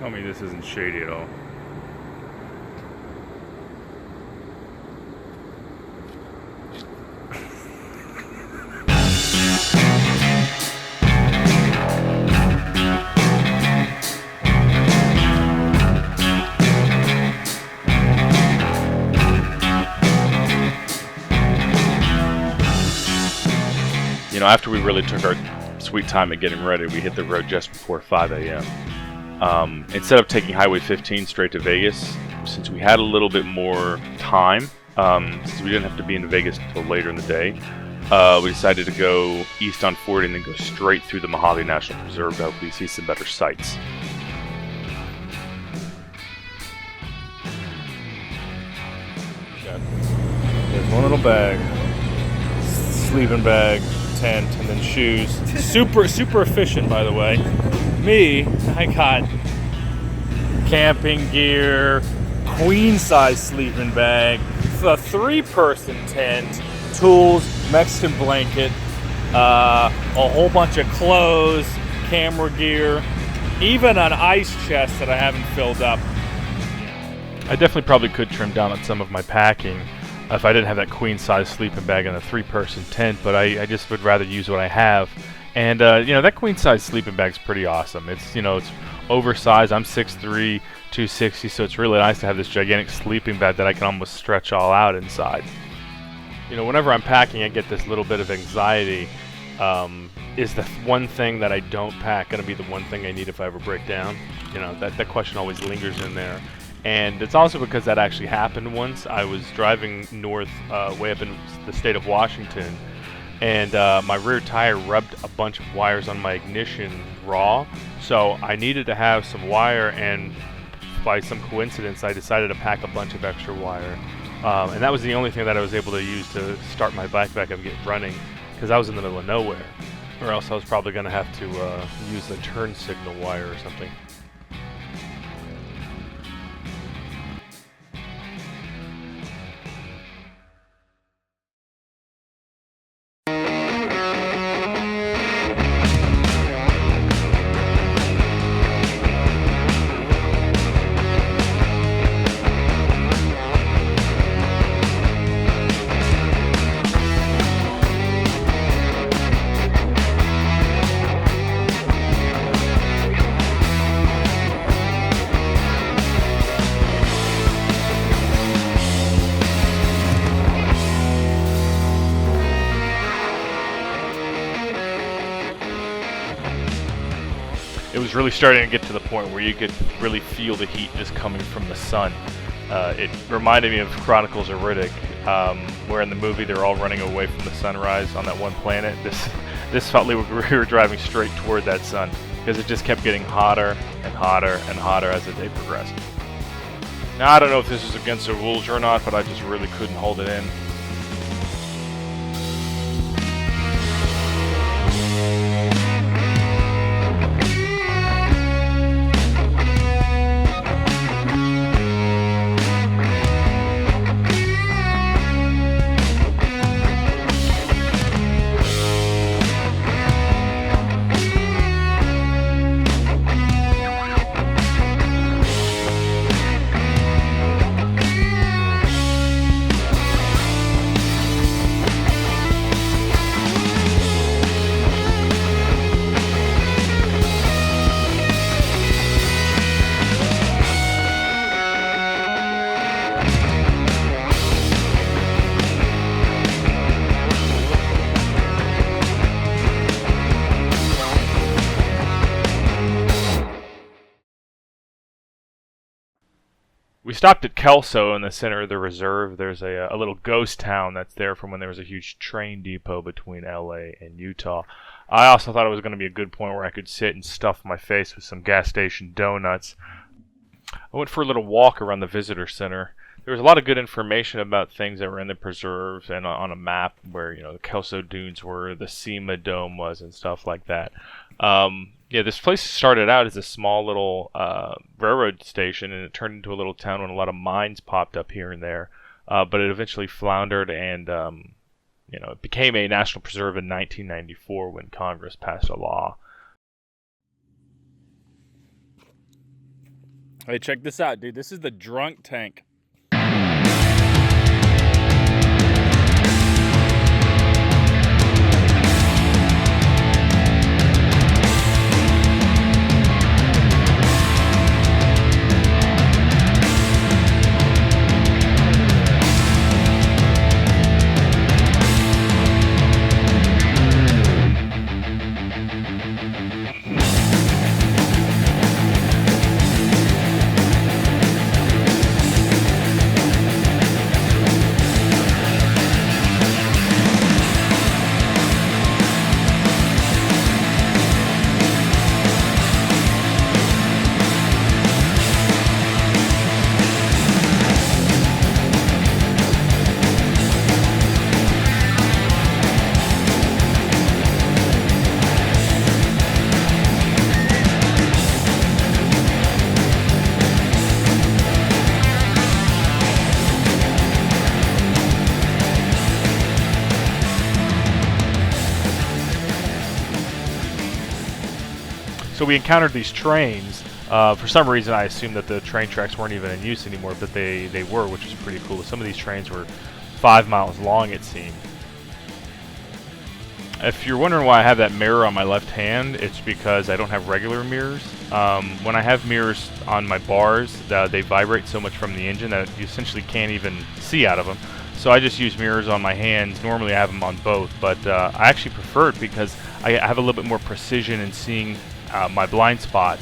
Tell me this isn't shady at all. You know, after we really took our sweet time at getting ready, we hit the road just before 5 a.m. Instead of taking Highway 15 straight to Vegas, since we had a little bit more time, since we didn't have to be in Vegas until later in the day, we decided to go east on 40 and then go straight through the Mojave National Preserve to hopefully see some better sights. There's one little bag, sleeping bag, tent, and then shoes. Super efficient, by the way. Me, I got camping gear, queen size sleeping bag, a 3-person tent, tools, Mexican blanket, a whole bunch of clothes, camera gear, even an ice chest that I haven't filled up. I definitely probably could trim down on some of my packing if I didn't have that queen size sleeping bag and a 3-person tent, but I just would rather use what I have. And that queen size sleeping bag's pretty awesome. It's it's oversized. I'm 6'3", 260, so it's really nice to have this gigantic sleeping bag that I can almost stretch all out inside. Whenever I'm packing, I get this little bit of anxiety. Is the one thing that I don't pack going to be the one thing I need if I ever break down? That question always lingers in there. And it's also because that actually happened once. I was driving north, way up in the state of Washington, and my rear tire rubbed a bunch of wires on my ignition raw. So I needed to have some wire, and by some coincidence, I decided to pack a bunch of extra wire. And that was the only thing that I was able to use to start my bike back up and get running, because I was in the middle of nowhere. Or else I was probably going to have to use the turn signal wire or something. It was really starting to get to the point where you could really feel the heat just coming from the sun. It reminded me of Chronicles of Riddick, where in the movie they're all running away from the sunrise on that one planet. This felt like we were driving straight toward that sun, because it just kept getting hotter and hotter and hotter as the day progressed. Now, I don't know if this is against the rules or not, but I just really couldn't hold it in. We stopped at Kelso in the center of the reserve. There's a little ghost town that's there from when there was a huge train depot between LA and Utah. I also thought it was going to be a good point where I could sit and stuff my face with some gas station donuts. I went for a little walk around the visitor center. There was a lot of good information about things that were in the preserves and on a map where, the Kelso Dunes were, the SEMA Dome was, and stuff like that. This place started out as a small little railroad station, and it turned into a little town when a lot of mines popped up here and there. But it eventually floundered, and it became a national preserve in 1994 when Congress passed a law. Hey, check this out, dude. This is the drunk tank. So we encountered these trains. For some reason, I assumed that the train tracks weren't even in use anymore, but they were, which is pretty cool. Some of these trains were 5 miles long, it seemed. If you're wondering why I have that mirror on my left hand, it's because I don't have regular mirrors. When I have mirrors on my bars, they vibrate so much from the engine that you essentially can't even see out of them. So I just use mirrors on my hands. Normally I have them on both, but I actually prefer it because I have a little bit more precision in seeing my blind spot.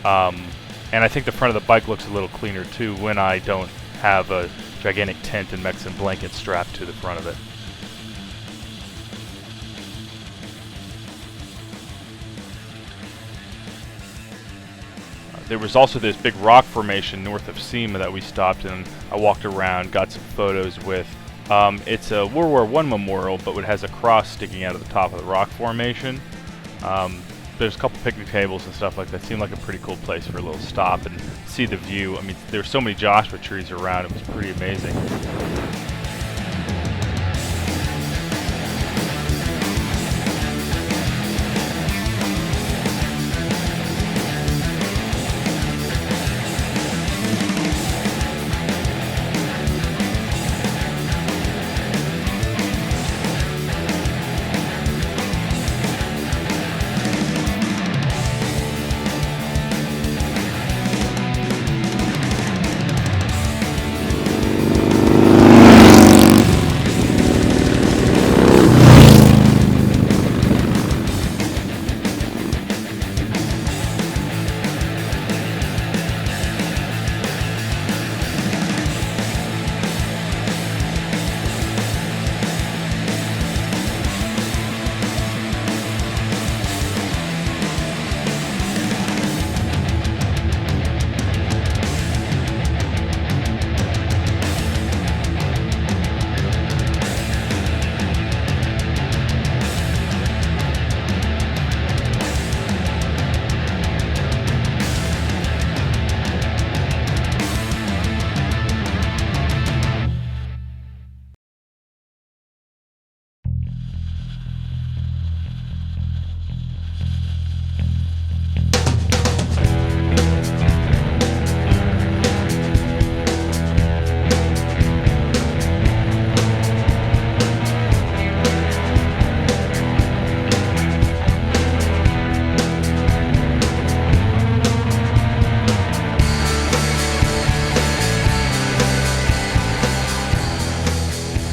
And I think the front of the bike looks a little cleaner too when I don't have a gigantic tent and Mexican blanket strapped to the front of it. There was also this big rock formation north of SEMA that we stopped and I walked around, got some photos with. It's a World War I memorial, but it has a cross sticking out of the top of the rock formation. There's a couple picnic tables and stuff like that. Seemed like a pretty cool place for a little stop and see the view. I mean, there's so many Joshua trees around, it was pretty amazing.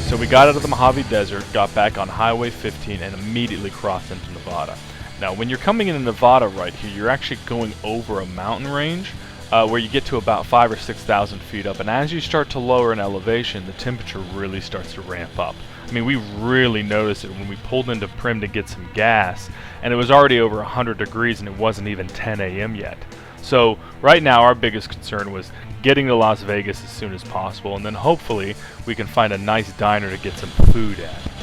So we got out of the Mojave Desert, got back on Highway 15, and immediately crossed into Nevada. Now, when you're coming into Nevada right here, you're actually going over a mountain range where you get to about 5,000 or 6,000 feet up. And as you start to lower in elevation, the temperature really starts to ramp up. I mean, we really noticed it when we pulled into Prim to get some gas, and it was already over 100 degrees, and it wasn't even 10 a.m. yet. So right now our biggest concern was getting to Las Vegas as soon as possible, and then hopefully we can find a nice diner to get some food at.